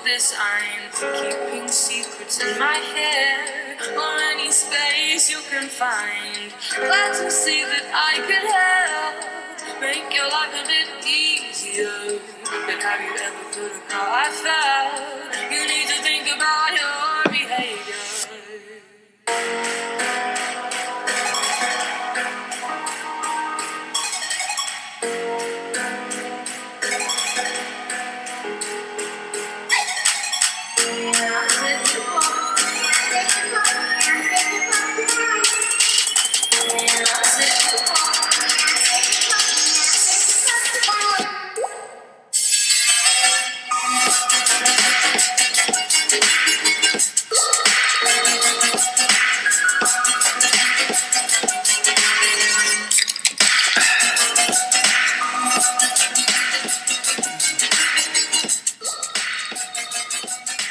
this, I'm keeping secrets in my head, or any space you can find. Glad to see that I could help make your life a bit easier. But have you ever thought of how I felt? You need to think about your behavior.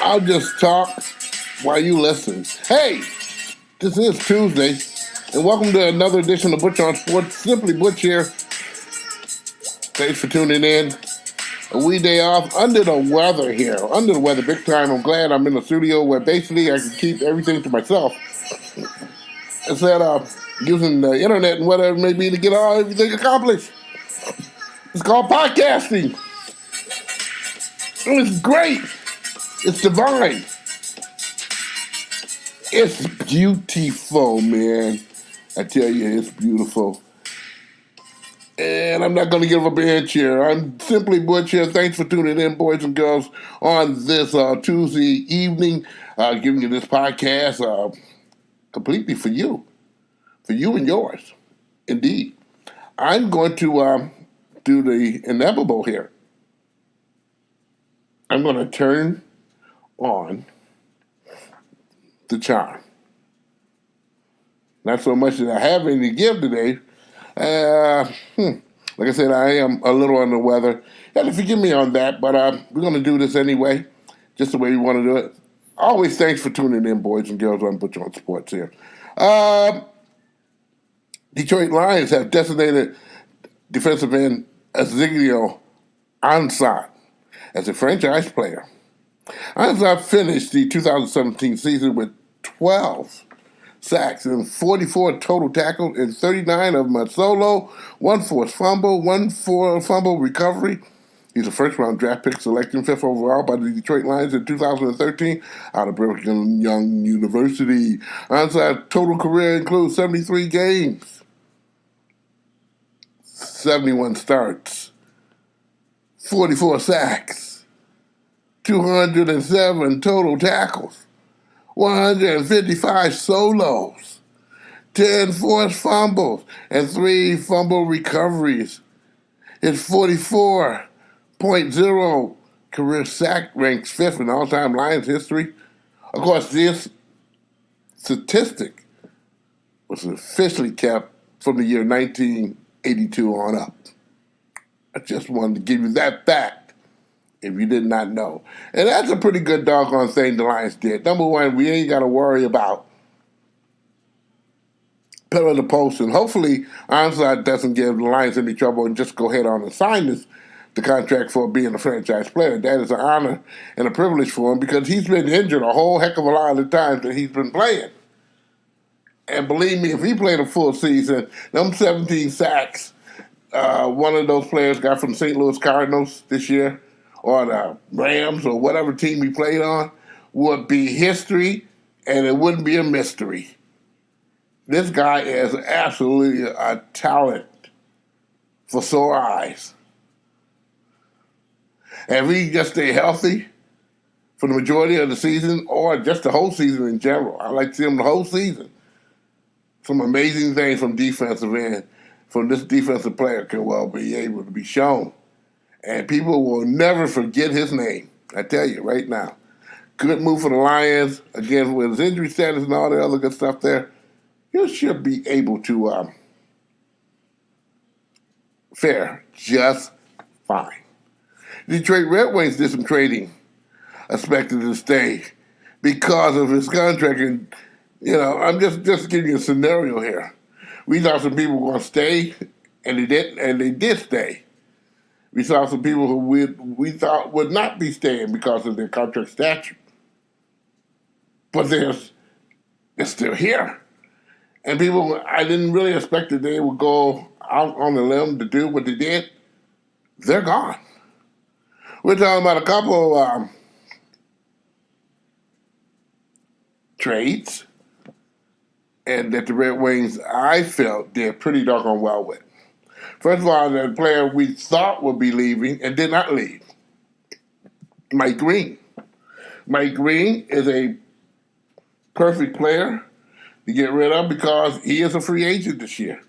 I'll just talk while you listen. Hey, this is Tuesday, and welcome to another edition of Butch On Sports. Simply Butch here. Thanks for tuning in. A wee day off, under the weather here. Under the weather big time. I'm glad I'm in the studio where basically I can keep everything to myself instead of using the internet and whatever it may be to get everything accomplished. It's called podcasting. It's great. It's divine. It's beautiful, man. I tell you, it's beautiful. And I'm not going to give up an inch here. I'm Simply Butch here. Thanks for tuning in, boys and girls, on this Tuesday evening. Giving you this podcast completely for you and yours. Indeed. I'm going to do the inevitable here. I'm going to turn on the charm. Not so much that I have any to give today. Like I said, I am a little under the weather. You have to forgive me on that, but we're going to do this anyway, just the way we want to do it. Always thanks for tuning in, boys and girls, on Butch On Sports here. Detroit Lions have designated defensive end Ezekiel Ansah as a franchise player. Ansah finished the 2017 season with 12 sacks and 44 total tackles, and 39 of them are solo, 1 forced fumble, 1 for fumble recovery. He's a first-round draft pick selected 5th overall by the Detroit Lions in 2013 out of Brigham Young University. Ansah's total career includes 73 games, 71 starts, 44 sacks, 207 total tackles, 155 solos, 10 forced fumbles, and 3 fumble recoveries. His 44.0 career sack ranks 5th in all-time Lions history. Of course, this statistic was officially kept from the year 1982 on up. I just wanted to give you that fact, if you did not know. And that's a pretty good doggone thing the Lions did. Number one, we ain't got to worry about pillar the post, and hopefully Ansah doesn't give the Lions any trouble and just go ahead on and sign the contract for being a franchise player. That is an honor and a privilege for him because he's been injured a whole heck of a lot of the times that he's been playing. And believe me, if he played a full season, them 17 sacks, one of those players got from St. Louis Cardinals this year, or the Rams, or whatever team he played on, would be history, and it wouldn't be a mystery. This guy is absolutely a talent for sore eyes. And if he just stay healthy for the majority of the season, or just the whole season in general, I like to see him the whole season. Some amazing things from defensive end, from this defensive player could well be able to be shown. And people will never forget his name. I tell you right now. Good move for the Lions. Again, with his injury status and all the other good stuff there, he should be able to fare just fine. Detroit Red Wings did some trading, expected to stay because of his contract. And, I'm just giving you a scenario here. We thought some people were going to stay, and they did stay. We saw some people who we thought would not be staying because of their contract statute. But they're still here. And people, I didn't really expect that they would go out on the limb to do what they did. They're gone. We're talking about a couple trades, and that the Red Wings, I felt, did pretty doggone well with. First of all, the player we thought would be leaving and did not leave, Mike Green. Mike Green is a perfect player to get rid of because he is a free agent this year,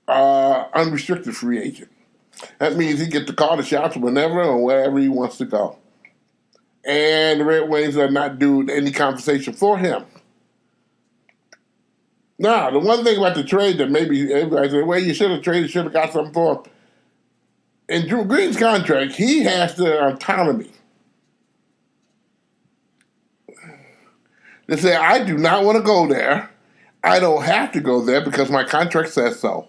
unrestricted free agent. That means he gets to call the shots whenever or wherever he wants to go. And the Red Wings are not doing any compensation for him. Now, the one thing about the trade that maybe everybody said, well, you should have traded, should have got something for him. In Drew Green's contract, he has the autonomy to say, I do not want to go there. I don't have to go there because my contract says so.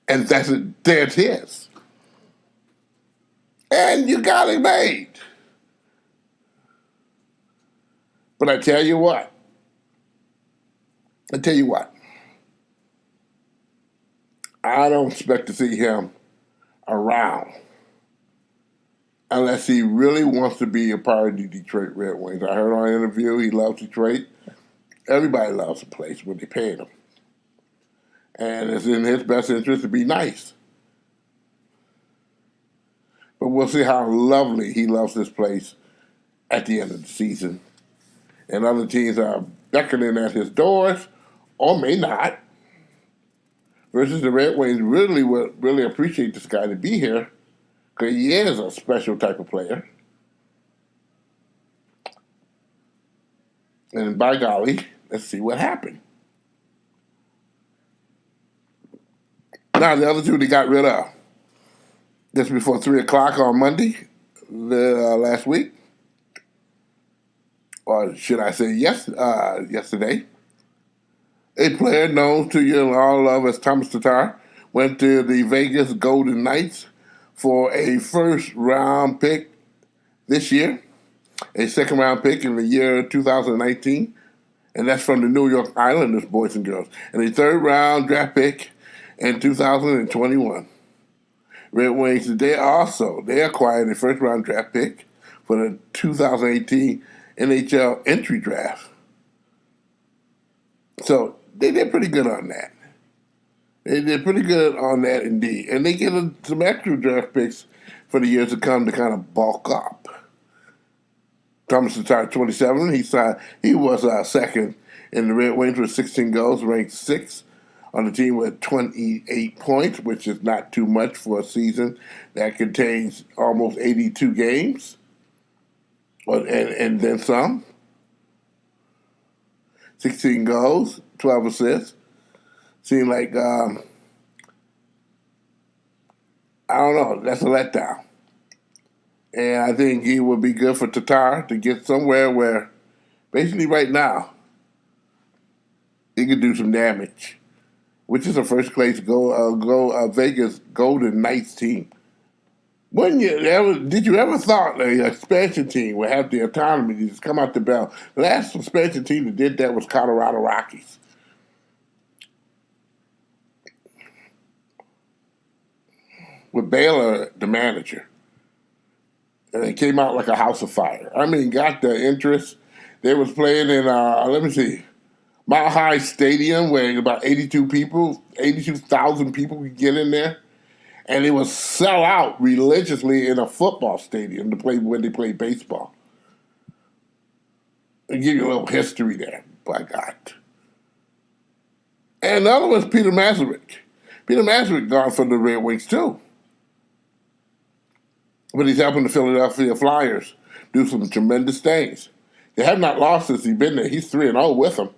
And that's his. And you got it made. But I tell you what, I don't expect to see him around unless he really wants to be a part of the Detroit Red Wings. I heard on an interview he loves Detroit. Everybody loves a place when they pay him. And it's in his best interest to be nice. But we'll see how lovely he loves this place at the end of the season. And other teams are beckoning at his doors, or may not. Versus the Red Wings really would really appreciate this guy to be here, because he is a special type of player. And by golly, let's see what happened. Now, the other two they got rid of just before 3 o'clock on Monday, last week. Or should I say yesterday. A player known to you and all love as Thomas Tatar went to the Vegas Golden Knights for a first-round pick this year, a second-round pick in the year 2019, and that's from the New York Islanders, boys and girls, and a third-round draft pick in 2021. Red Wings, they acquired a first-round draft pick for the 2018 NHL entry draft. So they did pretty good on that. They did pretty good on that indeed. And they get some extra draft picks for the years to come to kind of bulk up. Thomas Tatar, 27, he was second in the Red Wings with 16 goals, ranked 6th on the team with 28 points, which is not too much for a season that contains almost 82 games, and then some. 16 goals, 12 assists. Seemed like, I don't know, that's a letdown. And I think he would be good for Tatar to get somewhere where, basically right now, he could do some damage, which is a first-place Vegas Golden Knights team. Did you ever thought an expansion team would have the autonomy to just come out the bell? The last expansion team that did that was Colorado Rockies. With Baylor, the manager. And it came out like a house of fire. I mean, got the interest. They was playing in, Mile High Stadium where about 82,000 people could get in there. And it was sell out religiously in a football stadium to play when they played baseball. I'll give you a little history there, by God. And the other was Peter Masaryk. Peter Masaryk gone from the Red Wings too. But he's helping the Philadelphia Flyers do some tremendous things. They have not lost since he's been there. He's 3-0 with them.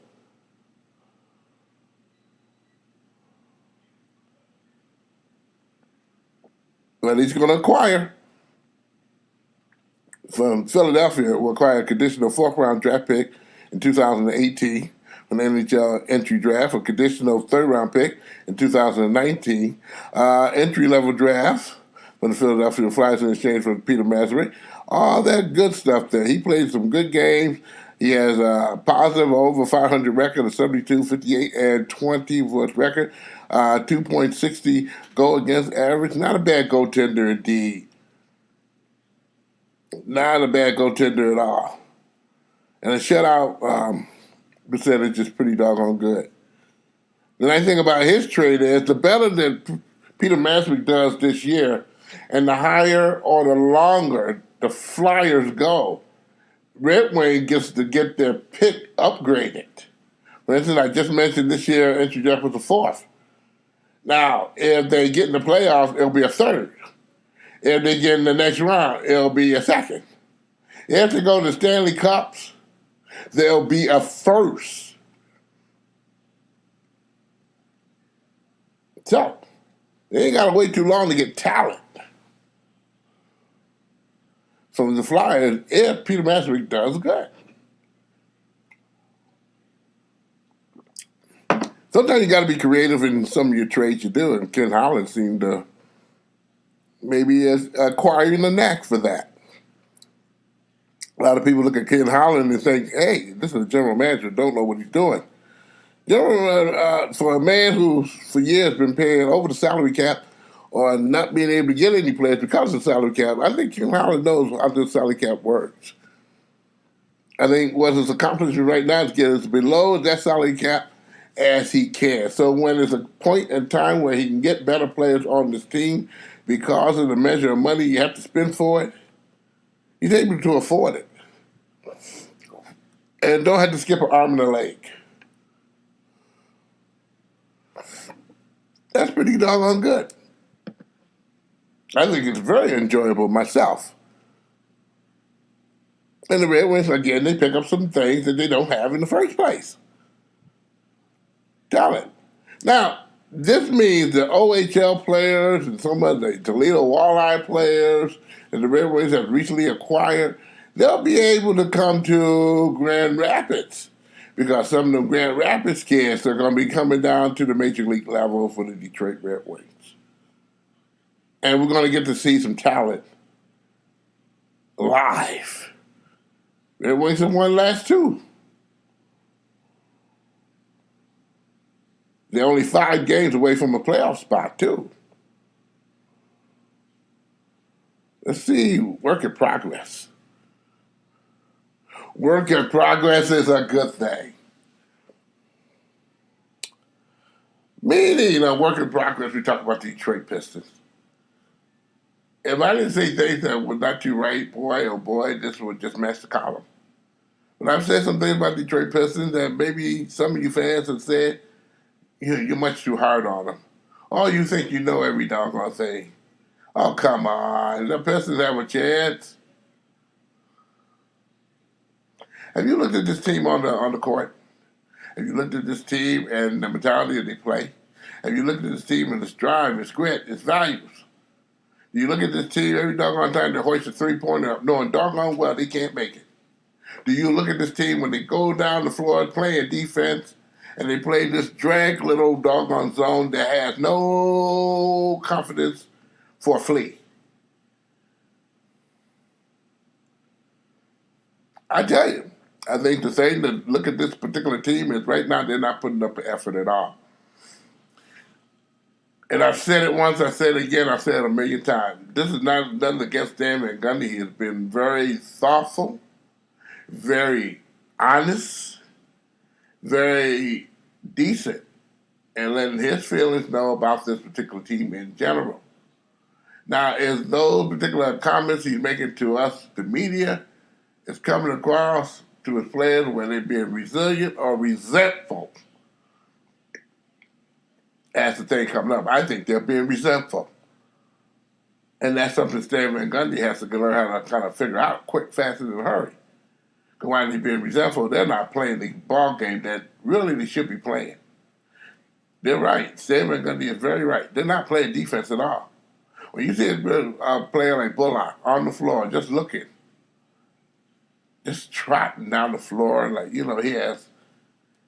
But he's going to acquire from Philadelphia, will acquire a conditional 4th-round draft pick in 2018 an NHL entry draft, a conditional third-round pick in 2019, entry-level draft for the Philadelphia Flyers in exchange for Peter Mazerik. All that good stuff there. He played some good games. He has a positive over 500 record of 72, 58, and 20 for his record. 2.60 goal against average. Not a bad goaltender indeed. Not a bad goaltender at all. And a shutout percentage is pretty doggone good. The nice thing about his trade is the better that Peter Mazerik does this year, and the higher or the longer the Flyers go, Red Wing gets to get their pick upgraded. For instance, I just mentioned this year entry draft was a fourth. Now, if they get in the playoffs, it'll be a third. If they get in the next round, it'll be a second. If they go to Stanley Cups, there'll be a first. So, they ain't got to wait too long to get talent from the Flyers if Peter Mazerik does good. Sometimes you got to be creative in some of your trades you do, and Ken Holland seemed to maybe acquiring a knack for that. A lot of people look at Ken Holland and think, hey, this is a general manager, don't know what he's doing. For a man who for years been paying over the salary cap or not being able to get any players because of the salary cap, I think Ken Holland knows how the salary cap works. I think what his accomplishment right now is get as below that salary cap as he can. So when there's a point in time where he can get better players on this team because of the measure of money you have to spend for it, he's able to afford it. And don't have to skip an arm and a leg. That's pretty doggone good. I think it's very enjoyable myself. And the Red Wings, again, they pick up some things that they don't have in the first place. Talent. Now, this means the OHL players and some of the Toledo Walleye players that the Red Wings have recently acquired, they'll be able to come to Grand Rapids because some of the Grand Rapids kids are going to be coming down to the Major League level for the Detroit Red Wings. And we're going to get to see some talent live. Red Wings have won last two. They're only 5 games away from a playoff spot, too. Let's see, work in progress. Work in progress is a good thing. Meaning, work in progress, we talk about the Detroit Pistons. If I didn't say things that were not too right, boy, oh boy, this would just mess the column. But I've said some things about Detroit Pistons that maybe some of you fans have said, you're much too hard on them. Oh, you think you know every doggone thing. Oh, come on. The Pistons have a chance. Have you looked at this team on the court? Have you looked at this team and the mentality that they play? Have you looked at this team and its drive, its grit, its values? Do you look at this team every doggone time they hoist a three-pointer up, knowing doggone well they can't make it? Do you look at this team when they go down the floor playing defense and they play this drag little doggone zone that has no confidence for a flea? I tell you, I think the thing to look at this particular team is right now they're not putting up an effort at all. And I've said it once, I said it again, I've said it a million times. This is not nothing against Dan Van Gundy. He has been very thoughtful, very honest, very decent, and letting his feelings know about this particular team in general. Now, is those particular comments he's making to us, the media, is coming across to his players where they're being resilient or resentful as the thing coming up? I think they're being resentful. And that's something Stan Van Gundy has to learn how to kind of figure out quick, fast, and in a hurry. Because while they're being resentful, they're not playing the ball game that really they should be playing. They're right. Stan Van Gundy is very right. They're not playing defense at all. When you see a player like Bullock on the floor just looking, just trotting down the floor, like, he has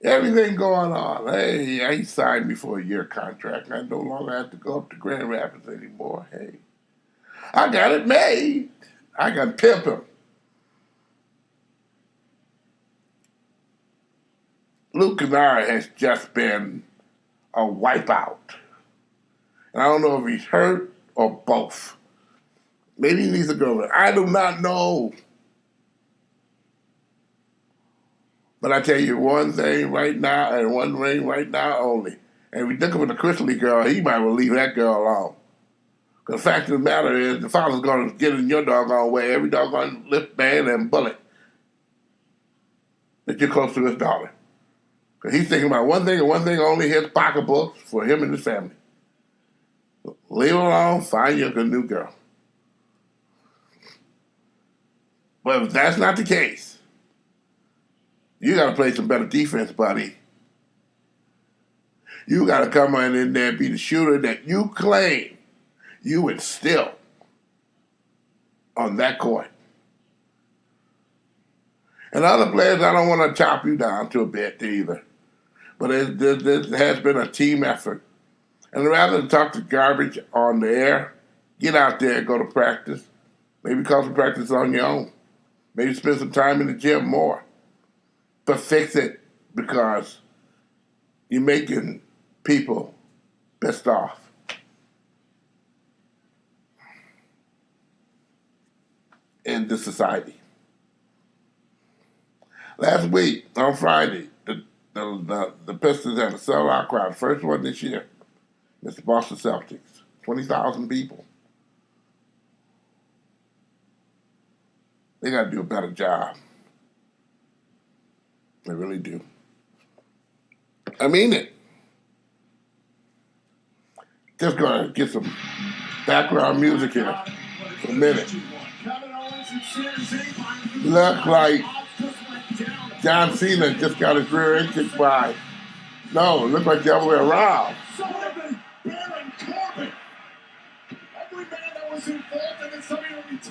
Everything going on. Hey, he signed me for a year contract. I no longer have to go up to Grand Rapids anymore. Hey, I got it made. I can pimp him. Luke Kennard has just been a wipeout. And I don't know if he's hurt or both. Maybe he needs a girlfriend. I do not know. But I tell you one thing right now, and one ring right now only. And if we think of the Chrisley girl, he might well leave that girl alone. Because the fact of the matter is, the father's going to get in your doggone way, every doggone lift, band, and bullet that you're close to his daughter. Because he's thinking about one thing and one thing only, his pocketbooks for him and his family. Leave him alone, find you a new girl. But if that's not the case, you got to play some better defense, buddy. You got to come in there and be the shooter that you claim you instill on that court. And other players, I don't want to chop you down to a bit either. But it has been a team effort. And rather than talk to garbage on the air, get out there and go to practice. Maybe call some practice on your own. Maybe spend some time in the gym more. But fix it, because you're making people pissed off. In this society. Last week, on Friday, the Pistons had a sellout crowd, first one this year. It's the Boston Celtics, 20,000 people. They got to do a better job. They really do. I mean it. Just going to get some background music here for a minute. Look like John Cena just got his rear end kicked by. No, it looked like the other way around.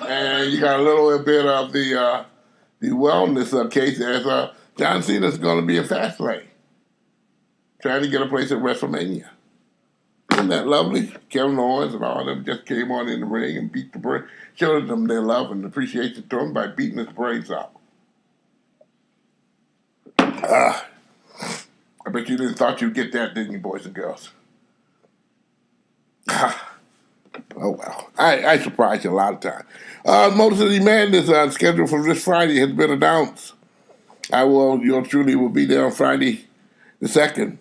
And you got a little bit of the wellness case as John Cena's going to be in Fastlane, trying to get a place at WrestleMania. Isn't that lovely? Kevin Owens and all of them just came on in the ring and beat the brain, showed them their love and appreciation to him by beating his brains out. I bet you didn't thought you'd get that, didn't you, boys and girls? Oh, well. I surprised you a lot of times. Motor City Madness scheduled for this Friday has been announced. Yours truly will be there on Friday the 2nd.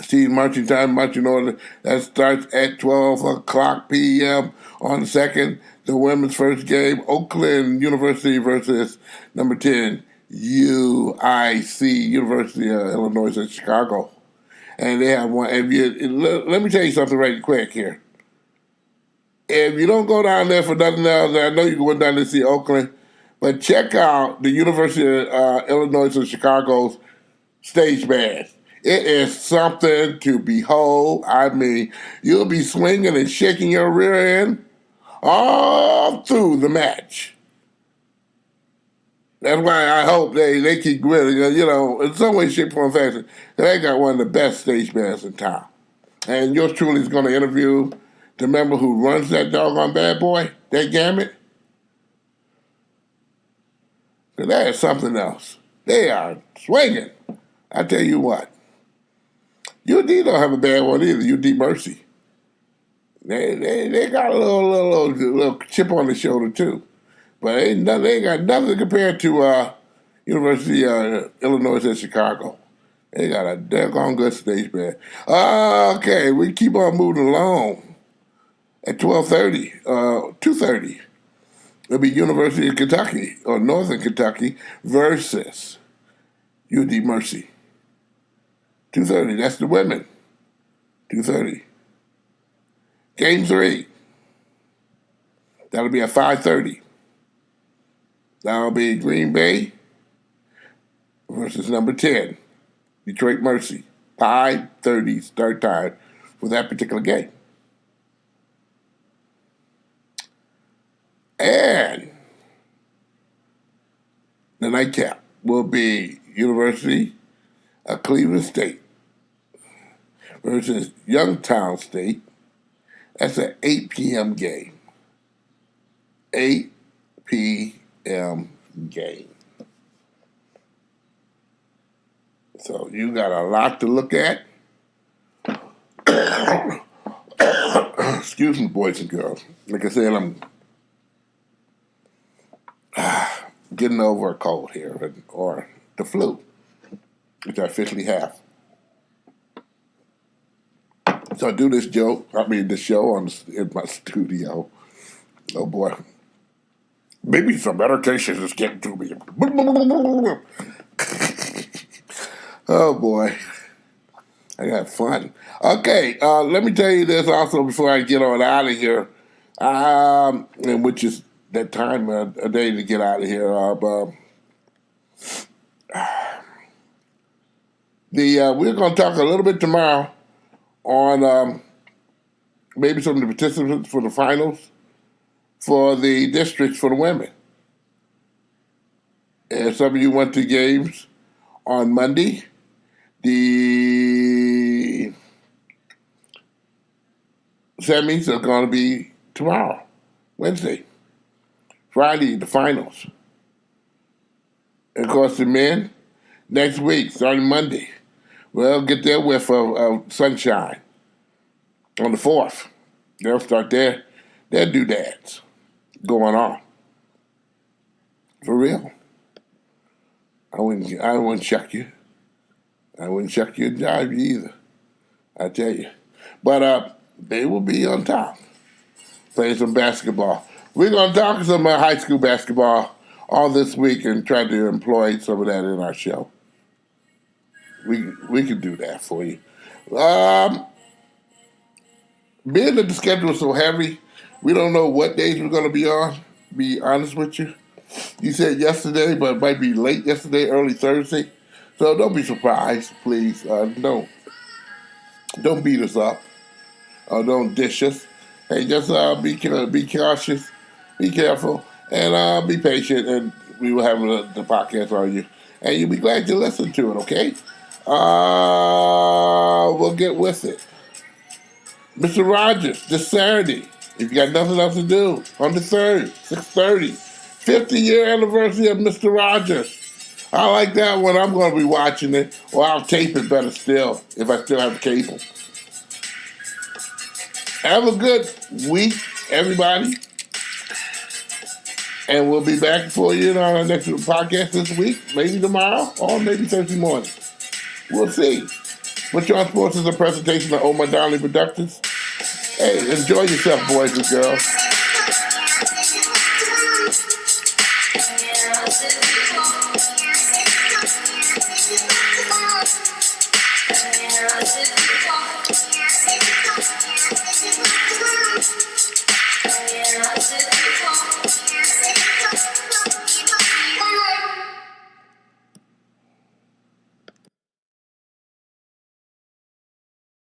See marching time, marching order. That starts at 12 o'clock p.m. on the 2nd. The women's first game, Oakland University versus number 10, UIC, University of Illinois at Chicago. And they have one. Let me tell you something right quick here. If you don't go down there for nothing else, I know you're going down to see Oakland, but check out the University of Illinois at Chicago's stage band. It is something to behold. I mean, you'll be swinging and shaking your rear end all through the match. That's why I hope they keep winning, in some way, shape, form, fashion. They got one of the best stage bands in town. And yours truly is going to interview the member who runs that doggone bad boy, that Gamut. So that is something else. They are swinging. I tell you what. UD don't have a bad one either. UD Mercy. They got a little chip on the shoulder too, but they ain't got nothing compared to University of Illinois at Chicago. They got a daggone good stage band. Okay, we keep on moving along. At 2:30, it'll be University of Kentucky or Northern Kentucky versus UD Mercy. 2:30, that's the women. 2:30. Game 3. That'll be at 5:30. That'll be Green Bay versus number 10, Detroit Mercy. 5:30 start time for that particular game. And the nightcap will be University Cleveland State versus Youngstown State. That's an 8 p.m. game. 8 p.m. game. So you got a lot to look at. Excuse me, boys and girls. Like I said, I'm getting over a cold here, or the flu, which I officially have. So I do this show in my studio. Oh boy. Maybe some medication is getting to me. Oh boy. I got fun. Okay, let me tell you this also before I get on out of here, and which is that time of day to get out of here. We're going to talk a little bit tomorrow on maybe some of the participants for the finals for the districts for the women. And some of you went to games on Monday. The semis are going to be tomorrow, Wednesday. Friday, the finals. And of course, the men, next week, starting Monday, will get their whiff of sunshine on the 4th. They'll start their doodads going on. For real. I wouldn't chuck you. I wouldn't chuck you and jive you either. I tell you. But they will be on top playing some basketball. We're going to talk some high school basketball all this week and try to employ some of that in our show. We can do that for you. Being that the schedule is so heavy, we don't know what days we're going to be on, be honest with you. You said yesterday, but it might be late yesterday, early Thursday. So don't be surprised, please. Don't beat us up. Don't dish us. Hey, just be cautious, be careful, and be patient, and we will have the podcast on you. And you'll be glad you listened to it, okay? We'll get with it. Mr. Rogers, this Saturday, if you got nothing else to do, on the 3rd, 6:30, 50-year anniversary of Mr. Rogers. I like that one. I'm going to be watching it, or I'll tape it better still, if I still have cable. Have a good week, everybody. And we'll be back for you on our next podcast this week, maybe tomorrow, or maybe Thursday morning. We'll see. Butch On Sports is a presentation of Oh My Darling Productions. Hey, enjoy yourself, boys and girls.